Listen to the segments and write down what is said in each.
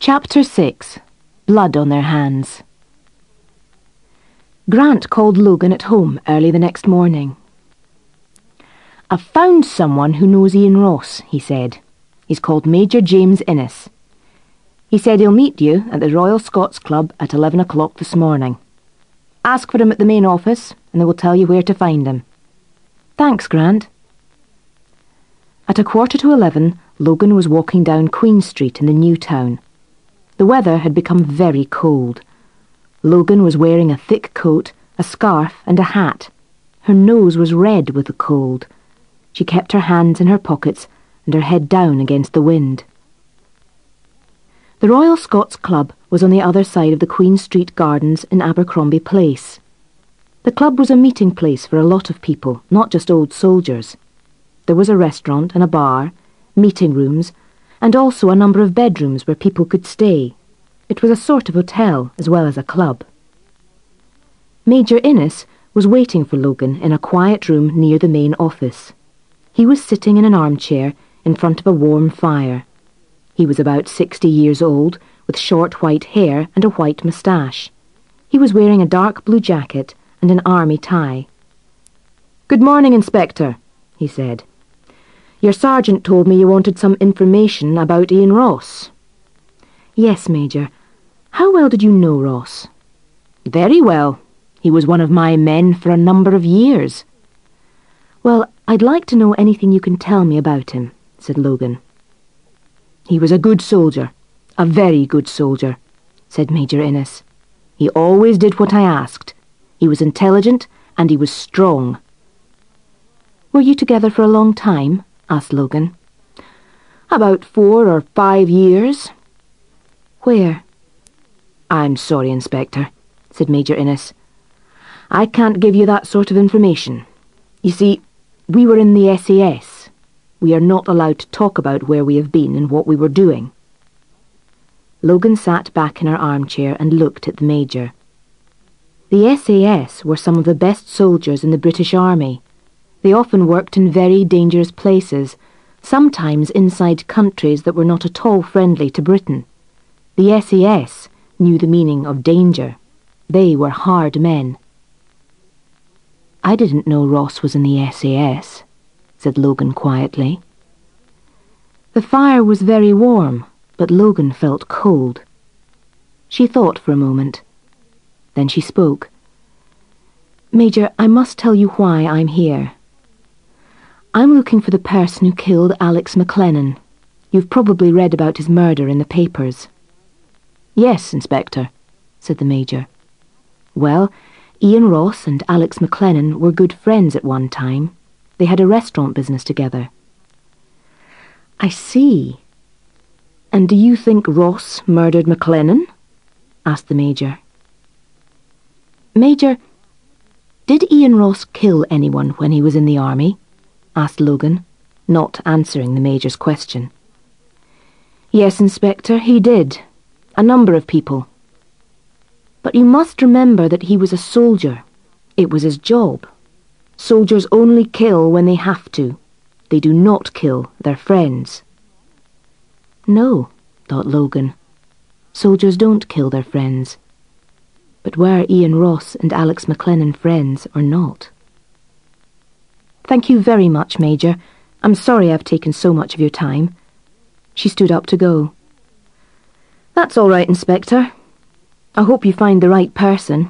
Chapter 6. Blood on Their Hands. Grant called Logan at home early the next morning. "I've found someone who knows Ian Ross," he said. "He's called Major James Innes. He said he'll meet you at the Royal Scots Club at 11 o'clock this morning. Ask for him at the main office and they will tell you where to find him." "Thanks, Grant." At 11:15, Logan was walking down Queen Street in the new town. The weather had become very cold. Logan was wearing a thick coat, a scarf and a hat. Her nose was red with the cold. She kept her hands in her pockets and her head down against the wind. The Royal Scots Club was on the other side of the Queen Street Gardens in Abercrombie Place. The club was a meeting place for a lot of people, not just old soldiers. There was a restaurant and a bar, meeting rooms, and also a number of bedrooms where people could stay. It was a sort of hotel as well as a club. Major Innes was waiting for Logan in a quiet room near the main office. He was sitting in an armchair in front of a warm fire. He was about 60 years old, with short white hair and a white moustache. He was wearing a dark blue jacket and an army tie. "Good morning, Inspector," he said. "Your sergeant told me you wanted some information about Ian Ross." "Yes, Major. How well did you know Ross?" "Very well. He was one of my men for a number of years." "Well, I'd like to know anything you can tell me about him," said Logan. "He was a good soldier, a very good soldier," said Major Innes. "He always did what I asked. He was intelligent and he was strong." "Were you together for a long time?" asked Logan. "About 4 or 5 years." "Where?" "I'm sorry, Inspector," said Major Innes. "I can't give you that sort of information. You see, we were in the SAS. We are not allowed to talk about where we have been and what we were doing." Logan sat back in her armchair and looked at the Major. The SAS were some of the best soldiers in the British Army. They often worked in very dangerous places, sometimes inside countries that were not at all friendly to Britain. The SAS knew the meaning of danger. They were hard men. "I didn't know Ross was in the SAS," said Logan quietly. The fire was very warm, but Logan felt cold. She thought for a moment. Then she spoke. "Major, I must tell you why I'm here. I'm looking for the person who killed Alex McLennan. You've probably read about his murder in the papers." "Yes, Inspector," said the Major. "Well, Ian Ross and Alex McLennan were good friends at one time. They had a restaurant business together." "I see. And do you think Ross murdered McLennan?" asked the Major. "Major, did Ian Ross kill anyone when he was in the army?" asked Logan, not answering the Major's question. "Yes, Inspector, he did. A number of people. But you must remember that he was a soldier. It was his job. Soldiers only kill when they have to. They do not kill their friends." No, thought Logan. Soldiers don't kill their friends. But were Ian Ross and Alex McLennan friends or not? "Thank you very much, Major. I'm sorry I've taken so much of your time." She stood up to go. "That's all right, Inspector. I hope you find the right person.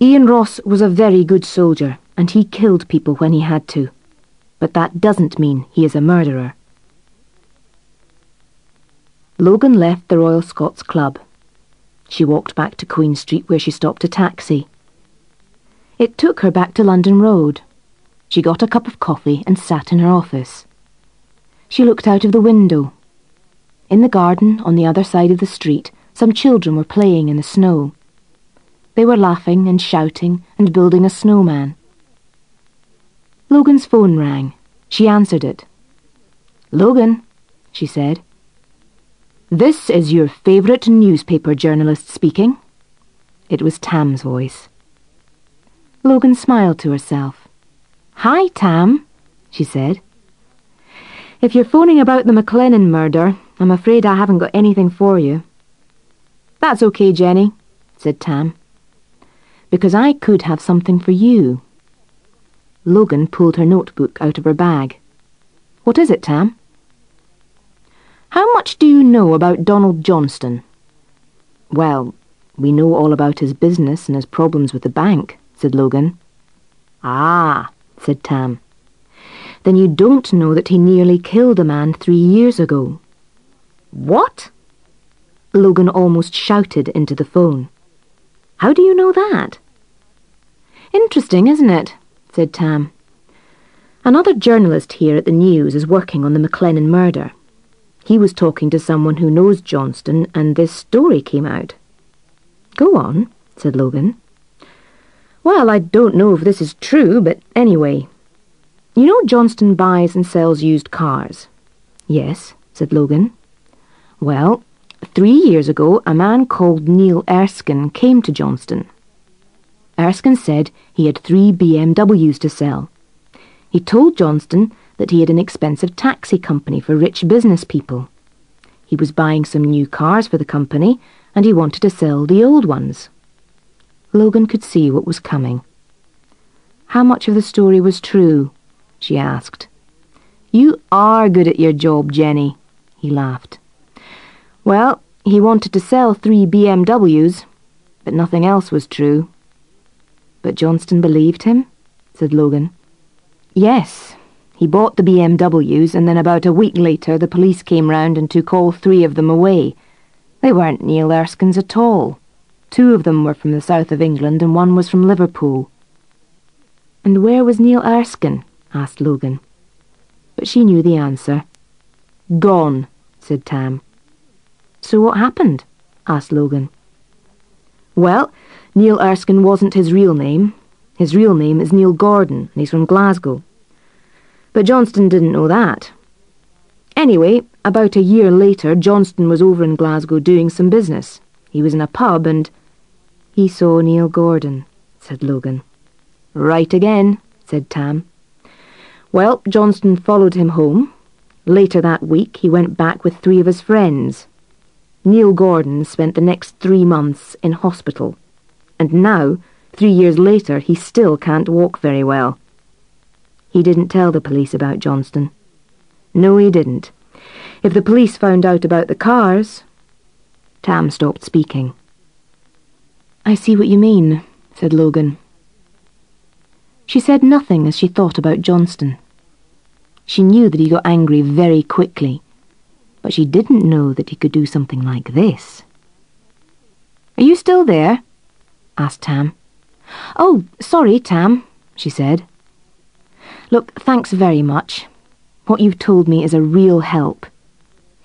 Ian Ross was a very good soldier, and he killed people when he had to. But that doesn't mean he is a murderer." Logan left the Royal Scots Club. She walked back to Queen Street where she stopped a taxi. It took her back to London Road. She got a cup of coffee and sat in her office. She looked out of the window. In the garden on the other side of the street, some children were playing in the snow. They were laughing and shouting and building a snowman. Logan's phone rang. She answered it. "Logan," she said. "This is your favourite newspaper journalist speaking." It was Tam's voice. Logan smiled to herself. "Hi, Tam," she said. "If you're phoning about the McLennan murder, I'm afraid I haven't got anything for you. That's okay, Jenny, said Tam, because I could have something for you. Logan pulled her notebook out of her bag. What is it, Tam? How much do you know about Donald Johnston? Well, we know all about his business and his problems with the bank, said Logan. Ah, said Tam. Then you don't know that he nearly killed a man 3 years ago. What? Logan almost shouted into the phone. How do you know that? Interesting, isn't it? Said Tam. Another journalist here at the news is working on the McLennan murder. He was talking to someone who knows Johnston, and this story came out. Go on, said Logan. Well, I don't know if this is true, but anyway. You know Johnston buys and sells used cars? Yes, said Logan. Well, 3 years ago, a man called Neil Erskine came to Johnston. Erskine said he had 3 BMWs to sell. He told Johnston that he had an expensive taxi company for rich business people. He was buying some new cars for the company, and he wanted to sell the old ones. Logan could see what was coming. How much of the story was true? She asked. You are good at your job, Jenny, he laughed. Well, he wanted to sell 3 BMWs, but nothing else was true. But Johnston believed him, said Logan. Yes, he bought the BMWs, and then about a week later the police came round and took all 3 of them away. They weren't Neil Erskine's at all. 2 of them were from the south of England and 1 was from Liverpool. And where was Neil Erskine? Asked Logan. But she knew the answer. Gone, said Tam. So what happened? Asked Logan. Well, Neil Erskine wasn't his real name. His real name is Neil Gordon, and he's from Glasgow. But Johnston didn't know that. Anyway, about a year later, Johnston was over in Glasgow doing some business. He was in a pub and... He saw Neil Gordon, said Logan. Right again, said Tam. Well, Johnston followed him home. Later that week, he went back with 3 of his friends. Neil Gordon spent the next 3 months in hospital. And now, 3 years later, he still can't walk very well. He didn't tell the police about Johnston. No, he didn't. If the police found out about the cars... Tam stopped speaking. I see what you mean, said Logan. She said nothing as she thought about Johnston. She knew that he got angry very quickly, but she didn't know that he could do something like this. Are you still there? Asked Tam. Oh, sorry, Tam, she said. Look, thanks very much. What you've told me is a real help.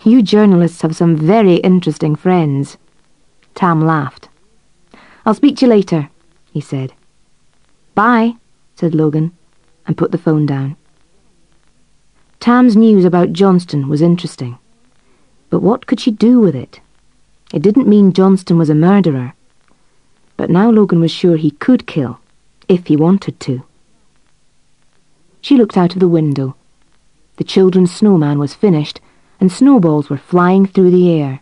You journalists have some very interesting friends. Tam laughed. I'll speak to you later, he said. Bye, said Logan, and put the phone down. Tam's news about Johnston was interesting. But what could she do with it? It didn't mean Johnston was a murderer. But now Logan was sure he could kill, if he wanted to. She looked out of the window. The children's snowman was finished, and snowballs were flying through the air.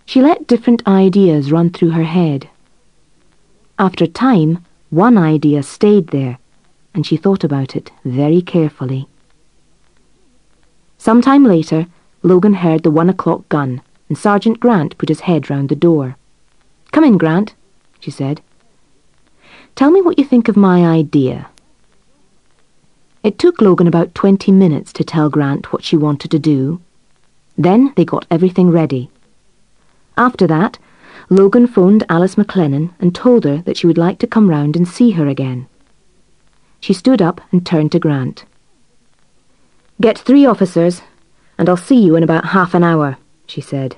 She let different ideas run through her head. After a time, one idea stayed there, and she thought about it very carefully. Some time later, Logan heard the 1 o'clock gun, and Sergeant Grant put his head round the door. Come in, Grant, she said. Tell me what you think of my idea. It took Logan about 20 minutes to tell Grant what she wanted to do. Then they got everything ready. After that, Logan phoned Alice McLennan and told her that she would like to come round and see her again. She stood up and turned to Grant. Get 3 officers, and I'll see you in about half an hour, she said.